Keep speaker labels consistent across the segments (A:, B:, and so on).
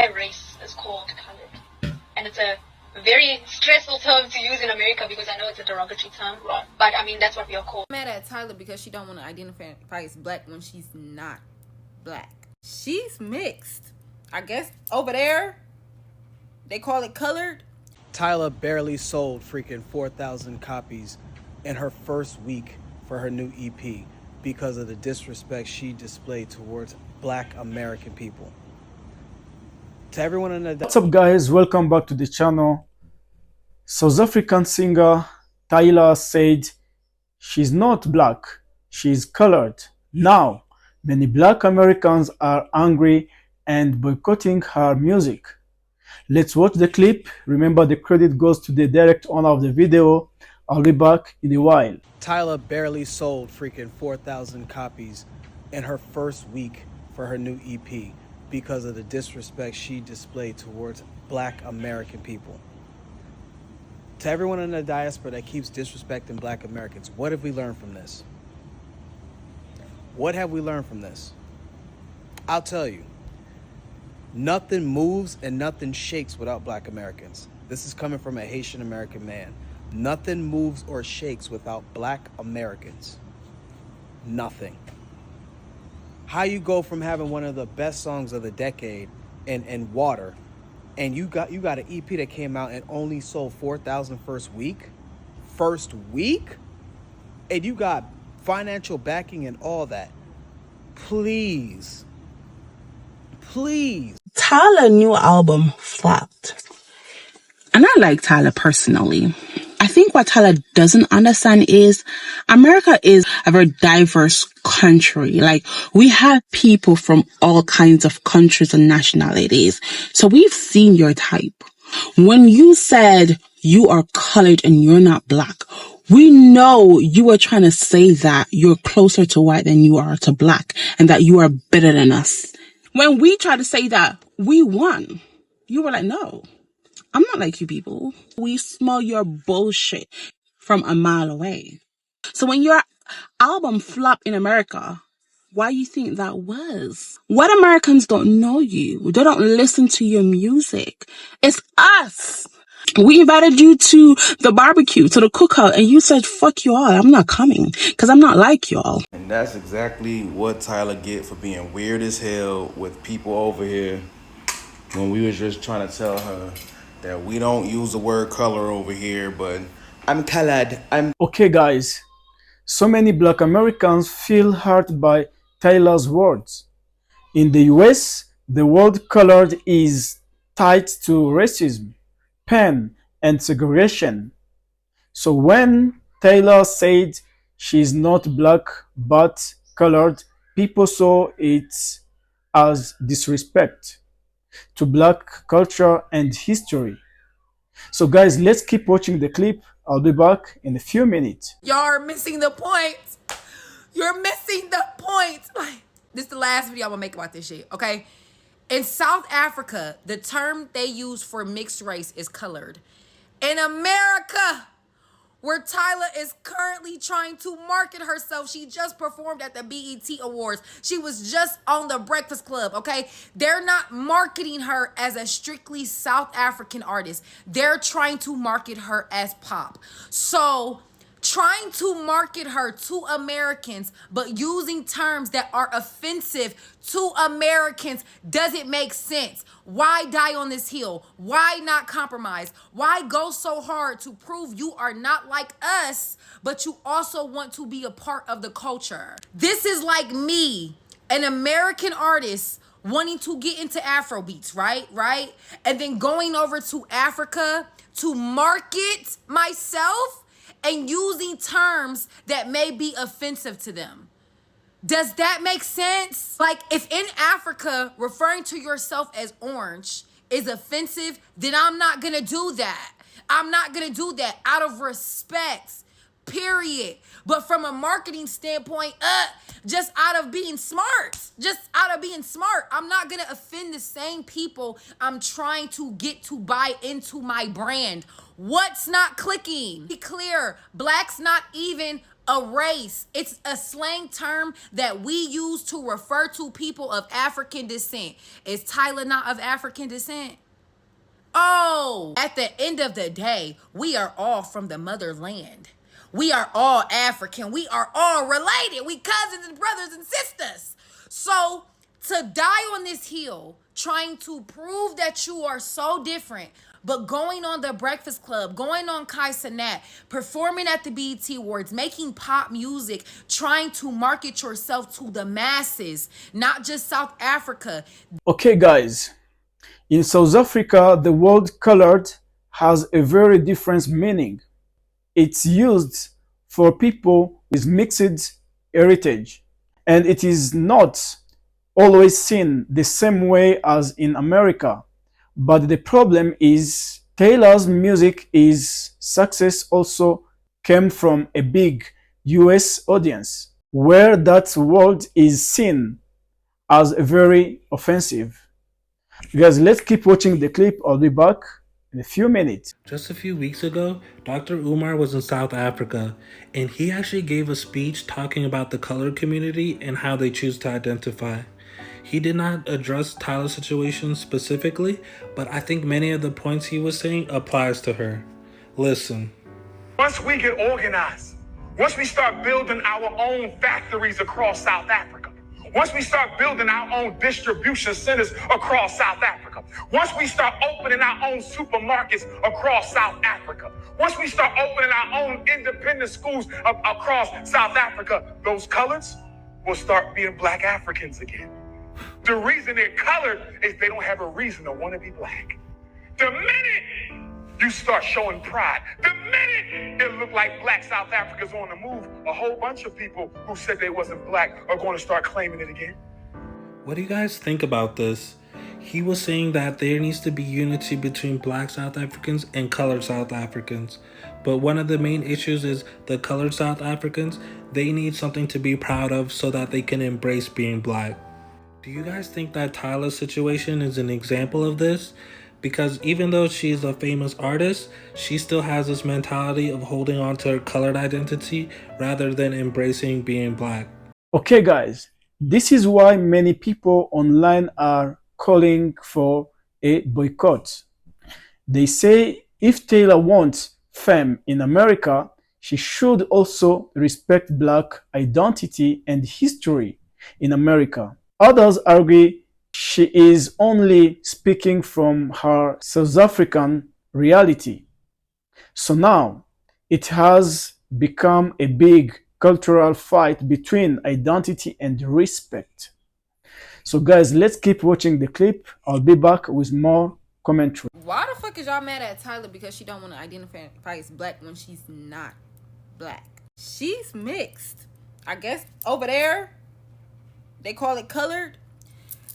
A: race is called colored. And it's a very stressful term to use in America because I know it's a derogatory term. Right. But I mean, that's what we are called.
B: I'm mad at Tyla because she don't want to identify as black when she's not black. She's mixed. I guess over there, they call it colored.
C: Tyla barely sold freaking 4,000 copies in her first week for her new EP because of the disrespect she displayed towards black American people. To everyone in the...
D: What's up guys, welcome back to the channel. South African singer Tyla said she's not black, she's colored. Now, many black Americans are angry and boycotting her music. Let's watch the clip. Remember, the credit goes to the direct owner of the video. I'll be back in a while.
C: Tyla barely sold freaking 4,000 copies in her first week for her new EP because of the disrespect she displayed towards black American people. To everyone in the diaspora that keeps disrespecting black Americans, what have we learned from this? What have we learned from this? I'll tell you, nothing moves and nothing shakes without black Americans. This is coming from a Haitian American man. Nothing moves or shakes without black Americans. Nothing. How you go from having one of the best songs of the decade in Water, and you got an EP that came out and only sold 4,000 first week, and you got financial backing and all that. Please.
E: Tyla's new album flopped. And I like Tyla personally. I think what Tyla doesn't understand is America is a very diverse country. Like, we have people from all kinds of countries and nationalities. So we've seen your type. When you said you are colored and you're not black, we know you were trying to say that you're closer to white than you are to black and that you are better than us. When we tried to say that we won, you were like, no, I'm not like you people. We smell your bullshit from a mile away. So when your album flopped in America, why you think that was? What Americans don't know you. They don't listen to your music. It's us. We invited you to the barbecue, to the cookout, and you said, fuck you all. I'm not coming because I'm not like y'all.
F: And that's exactly what Tyla get for being weird as hell with people over here when we was just trying to tell her that we don't use the word color over here, but I'm colored.
D: Okay guys, so many black Americans feel hurt by Tyla's words. In the US, the word colored is tied to racism, pain, and segregation. So when Tyla said she's not black but colored, people saw it as disrespect to black culture and history. So guys, let's keep watching the clip. I'll be back in a few minutes.
B: Y'all are missing the point. You're missing the point. Like, this is the last video I'm gonna make about this shit, okay? In South Africa, the term they use for mixed race is colored. In America, where Tyla is currently trying to market herself, she just performed at the BET Awards. She was just on the Breakfast Club, okay? They're not marketing her as a strictly South African artist. They're trying to market her as pop. So, trying to market her to Americans, but using terms that are offensive to Americans doesn't make sense. Why die on this hill? Why not compromise? Why go so hard to prove you are not like us, but you also want to be a part of the culture? This is like me, an American artist, wanting to get into Afrobeats, right? And then going over to Africa to market myself and using terms that may be offensive to them. Does that make sense? Like, if in Africa, referring to yourself as orange is offensive, then I'm not gonna do that. I'm not gonna do that out of respect, period. But from a marketing standpoint, just out of being smart, I'm not gonna offend the same people I'm trying to get to buy into my brand. What's not clicking? Be clear, black's not even a race. It's a slang term that we use to refer to people of African descent. Is Tyla not of African descent? Oh, at the end of the day, we are all from the motherland. We are all African. We are all related. We cousins and brothers and sisters. So to die on this hill, trying to prove that you are so different, but going on the Breakfast Club, going on Kai Cenat, performing at the BET Awards, making pop music, trying to market yourself to the masses, not just South Africa.
D: Okay, guys. In South Africa, the word colored has a very different meaning. It's used for people with mixed heritage, and it is not always seen the same way as in America. But the problem is Taylor's music is success also came from a big US audience where that word is seen as very offensive. Guys, let's keep watching the clip. I'll be back in a few minutes.
G: Just a few weeks ago, Dr. Umar was in South Africa, and he actually gave a speech talking about the colored community and how they choose to identify. He did not address Tyla's situation specifically, but I think many of the points he was saying applies to her. Listen.
H: Once we get organized, once we start building our own factories across South Africa, once we start building our own distribution centers across South Africa, once we start opening our own supermarkets across South Africa, once we start opening our own independent schools across South Africa, those coloreds will start being Black Africans again. The reason they're colored is they don't have a reason to want to be Black. The minute you start showing pride, the minute it looked like Black South Africa's on the move, a whole bunch of people who said they wasn't Black are going to start claiming it again.
G: What do you guys think about this? He was saying that there needs to be unity between Black South Africans and colored South Africans. But one of the main issues is the colored South Africans, they need something to be proud of so that they can embrace being Black. Do you guys think that Tyla's situation is an example of this? Because even though she's a famous artist, she still has this mentality of holding on to her colored identity rather than embracing being Black.
D: Okay, guys, this is why many people online are calling for a boycott. They say if Taylor wants fame in America, she should also respect Black identity and history in America. Others argue she is only speaking from her South African reality. So now it has become a big cultural fight between identity and respect. So guys, let's keep watching the clip. I'll be back with more commentary.
B: Why the fuck is y'all mad at Tyla because she don't want to identify as Black when she's not Black? She's mixed. I guess over there they call it colored.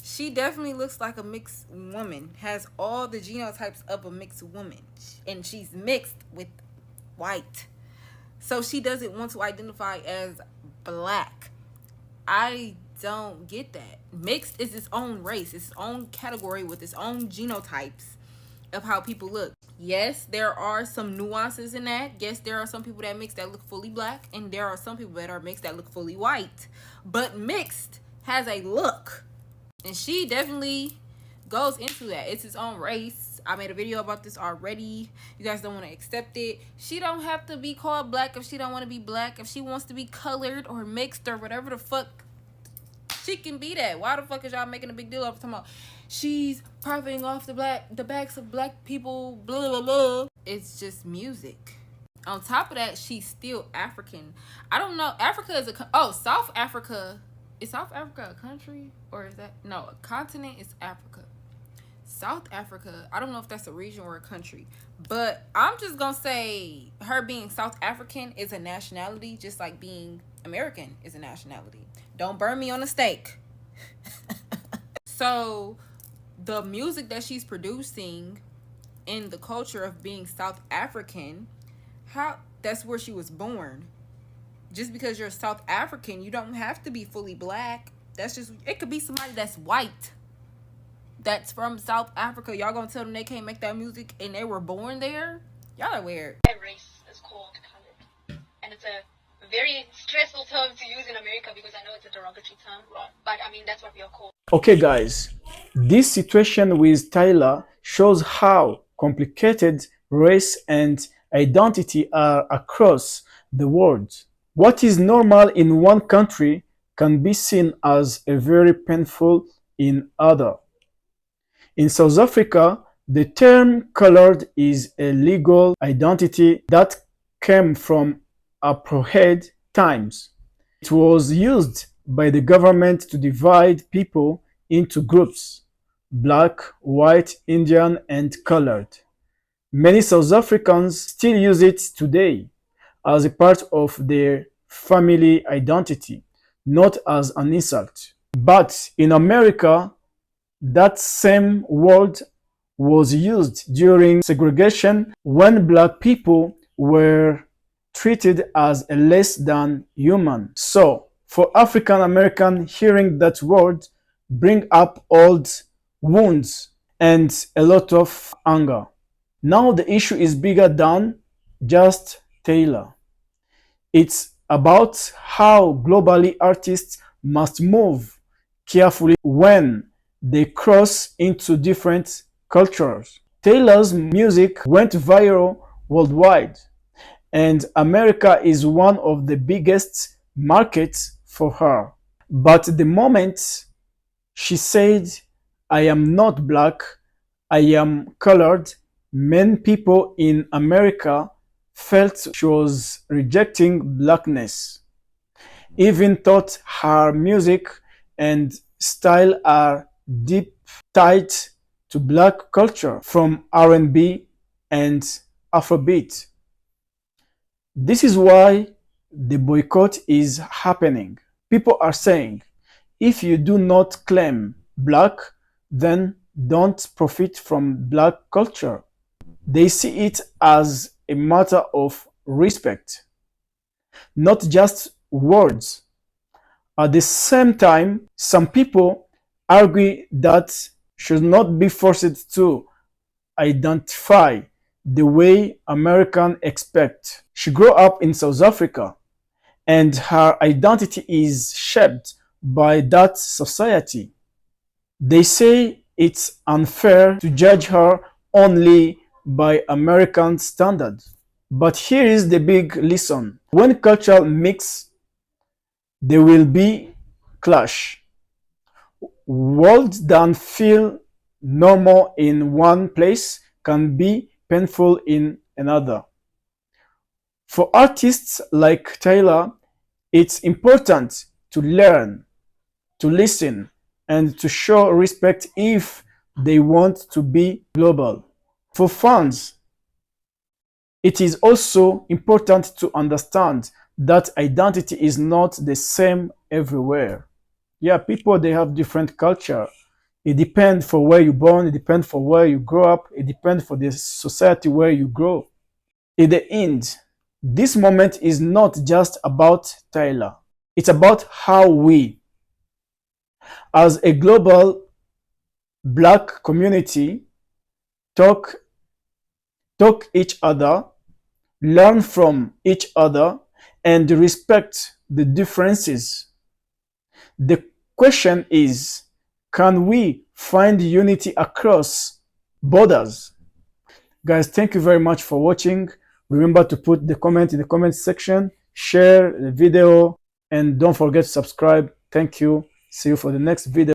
B: She definitely looks like a mixed woman. Has all the genotypes of a mixed woman. And she's mixed with white. So she doesn't want to identify as Black. I don't get that. Mixed is its own race. It's its own category with its own genotypes of how people look. Yes, there are some nuances in that. Yes, there are some people that mix that look fully Black. And there are some people that are mixed that look fully white. But mixed has a look. And she definitely goes into that. It's its own race. I made a video about this already. You guys don't want to accept it. She don't have to be called Black if she don't want to be Black. If she wants to be colored or mixed or whatever the fuck, she can be that. Why the fuck is y'all making a big deal of talking about she's profiting off the backs of Black people, blah, blah, blah. It's just music. On top of that, she's still African. I don't know. Africa is South Africa. Is South Africa a country or is that no, a continent is Africa. South Africa, I don't know if that's a region or a country, but I'm just gonna say her being South African is a nationality, just like being American is a nationality. Don't burn me on a stake. So the music that she's producing in the culture of being South African, that's where she was born. Just because you're South African, you don't have to be fully Black. That's just, it could be somebody that's white, that's from South Africa. Y'all gonna tell them they can't make that music and they were born there? Y'all are weird.
A: Race is called colored, and it's a very stressful term to use in America because I know it's a derogatory term. But I mean, that's what we are called.
D: Okay, guys, this situation with Tyla shows how complicated race and identity are across the world. What is normal in one country can be seen as a very painful in other. In South Africa, the term colored is a legal identity that came from apartheid times. It was used by the government to divide people into groups: black, white, Indian, and colored. Many South Africans still use it today as a part of their family identity, not as an insult. But in America, that same word was used during segregation when black people were treated as less than human. So, for African American, hearing that word bring up old wounds and a lot of anger. Now the issue is bigger than just Taylor. It's about how globally artists must move carefully when they cross into different cultures. Taylor's music went viral worldwide, and America is one of the biggest markets for her. But the moment she said, "I am not black, I am colored," many people in America felt she was rejecting blackness, even thought her music and style are deep tied to black culture from R&B and Afrobeat. This is why the boycott is happening. People are saying, if you do not claim black, then don't profit from black culture. They see it as a matter of respect, not just words. At the same time, some people argue that should not be forced to identify the way Americans expect. She grew up in South Africa, and her identity is shaped by that society. They say it's unfair to judge her only by American standards. But here is the big lesson. When culture mix, there will be clash. Words that feel normal in one place can be painful in another. For artists like Tyla, it's important to learn, to listen, and to show respect if they want to be global. For fans, it is also important to understand that identity is not the same everywhere. Yeah, people, they have different culture. It depends for where you're born, it depends for where you grow up, it depends for the society where you grow. In the end, this moment is not just about Tyler. It's about how we, as a global black community, talk each other, learn from each other, and respect the differences. The question is, can we find unity across borders? Guys, thank you very much for watching. Remember to put the comment in the comment section, share the video, and don't forget to subscribe. Thank you. See you for the next video.